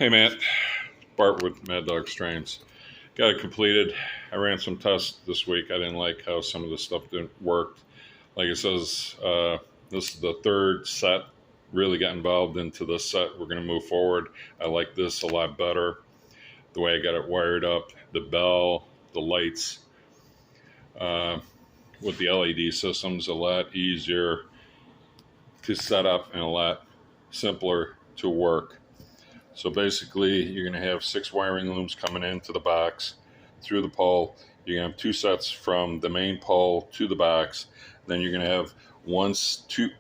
Hey Matt, Bart with Mad Dog Strains. Got it completed. I ran some tests this week. I didn't like how some of the stuff didn't work. Like it says, this is the third set. Really got involved into this set. We're going to move forward. I like this a lot better. The way I got it wired up, the bell, the lights, with the LED systems, a lot easier to set up and a lot simpler to work. So basically, you're going to have 6 wiring looms coming into the box through the pole. You're going to have 2 sets from the main pole to the box. Then you're going to have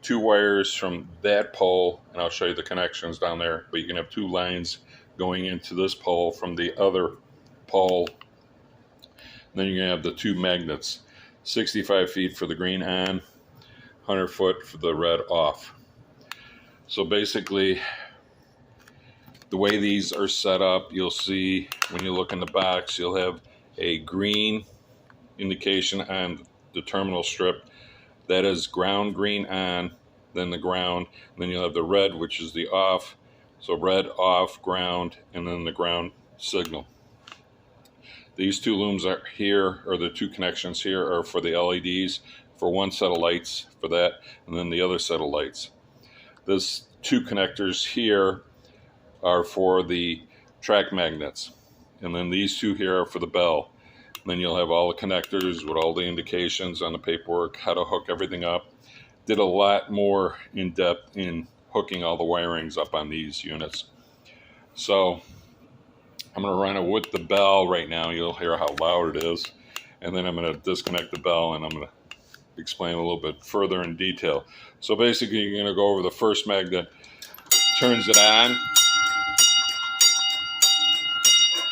two wires from that pole, and I'll show you the connections down there. But you can have 2 lines going into this pole from the other pole. Then you're going to have the 2 magnets, 65 feet for the green on, 100 foot for the red off. So basically, the way these are set up, you'll see when you look in the box, you'll have a green indication on the terminal strip. That is ground green on, then the ground. And then you'll have the red, which is the off. So red, off, ground, and then the ground signal. These 2 looms are here, or the 2 connections here, are for the LEDs, for one set of lights for that, and then the other set of lights. This 2 connectors here are for the track magnets, and then these 2 here are for the bell. And then you'll have all the connectors with all the indications on the paperwork, how to hook everything up. Did a lot more in depth in hooking all the wirings up on these units. So I'm going to run it with the bell right now. You'll hear how loud it is, and then I'm going to disconnect the bell and I'm going to explain a little bit further in detail. So basically, you're going to go over the first magnet, turns it on,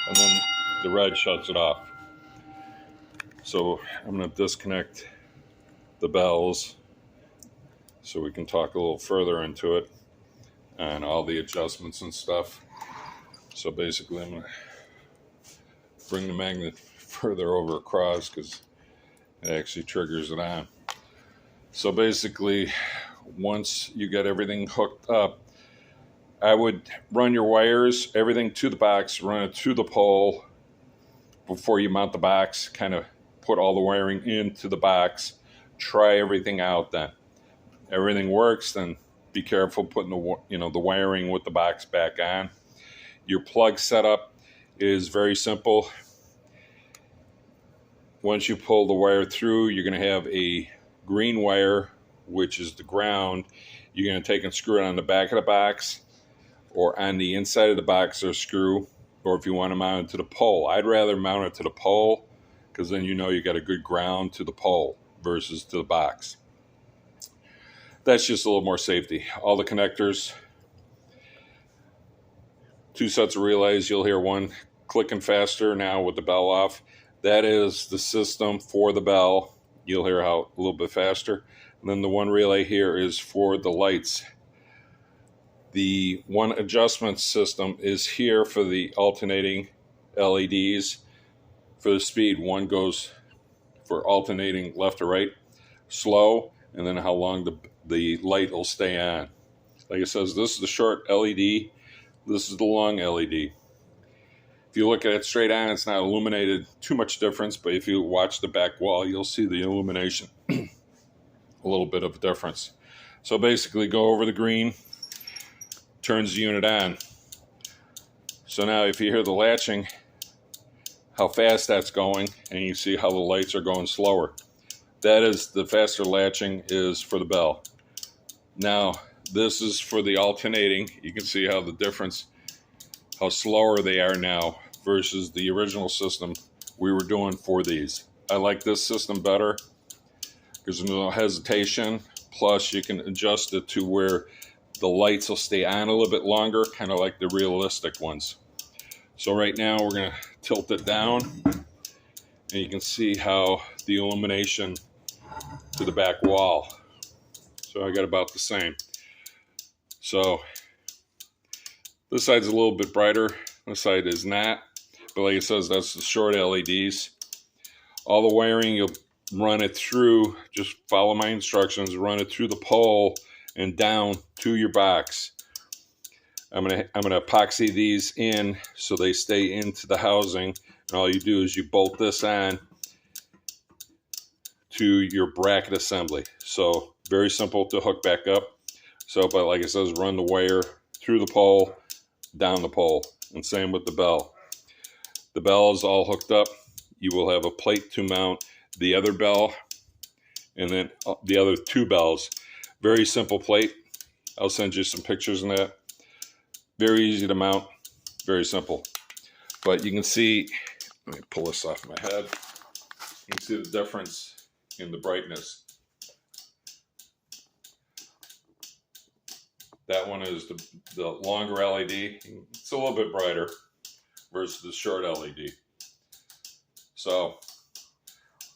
and then the red shuts it off. So I'm going to disconnect the bells so we can talk a little further into it and all the adjustments and stuff. So basically, I'm going to bring the magnet further over across because it actually triggers it on. So basically, once you get everything hooked up, I would run your wires, everything to the box, run it to the pole before you mount the box, kind of put all the wiring into the box, try everything out then. Everything works, then be careful putting the wiring with the box back on. Your plug setup is very simple. Once you pull the wire through, you're going to have a green wire, which is the ground. You're going to take and screw it on the back of the box, or on the inside of the box or screw, or if you want to mount it to the pole. I'd rather mount it to the pole because then you know you got a good ground to the pole versus to the box. That's just a little more safety. All the connectors, 2 sets of relays. You'll hear one clicking faster now with the bell off. That is the system for the bell. You'll hear how a little bit faster. And then the one relay here is for the lights. The one adjustment system is here for the alternating LEDs. For the speed, one goes for alternating left to right, slow, and then how long the light will stay on. Like it says, this is the short LED, this is the long LED. If you look at it straight on, it's not illuminated too much difference, but if you watch the back wall, you'll see the illumination, a little bit of a difference. So basically, go over the green, turns the unit on. So now if you hear the latching, how fast that's going, and you see how the lights are going slower. That is, the faster latching is for the bell. Now, this is for the alternating. You can see how the difference, how slower they are now versus the original system we were doing for these. I like this system better because there's no hesitation. Plus, you can adjust it to where the lights will stay on a little bit longer, kind of like the realistic ones. So right now we're going to tilt it down, and you can see how the illumination to the back wall. So I got about the same. So this side's a little bit brighter, this side is not, but like it says, that's the short LEDs. All the wiring, you'll run it through, just follow my instructions, run it through the pole and down to your box. I'm gonna epoxy these in so they stay into the housing. And all you do is you bolt this on to your bracket assembly. So very simple to hook back up. So, but like it says, run the wire through the pole, down the pole, and same with the bell. The bell is all hooked up. You will have a plate to mount the other bell, and then the other two bells. Very simple plate. I'll send you some pictures of that. Very easy to mount, very simple. But you can see, let me pull this off my head. You can see the difference in the brightness. That one is the longer LED. It's a little bit brighter versus the short LED. So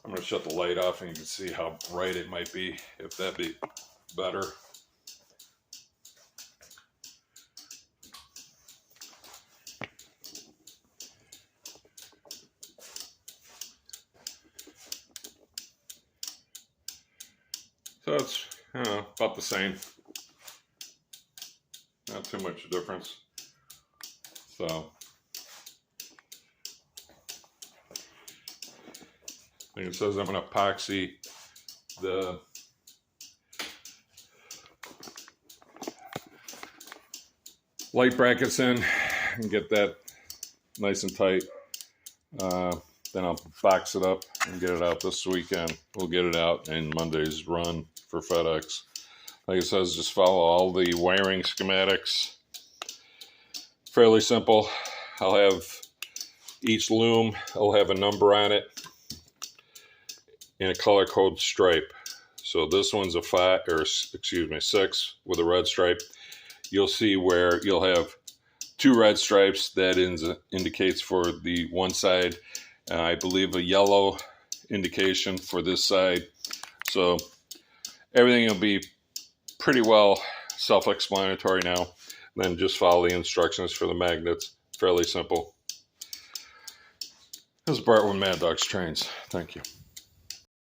I'm going to shut the light off and you can see how bright it might be, if that'd be better. So it's, I don't know, about the same. Not too much difference. So I think it says I'm going to epoxy the light brackets in and get that nice and tight. Then I'll box it up and get it out this weekend. We'll get it out in Monday's run for FedEx. Like it says, just follow all the wiring schematics. Fairly simple. I'll have each loom, I'll have a number on it in a color code stripe. So this one's a 6 with a red stripe. You'll see where you'll have 2 red stripes. That indicates for the one side. I believe a yellow indication for this side. So everything will be pretty well self-explanatory now. Then just follow the instructions for the magnets. Fairly simple. This is Bart with Mad Dogs Trains. Thank you.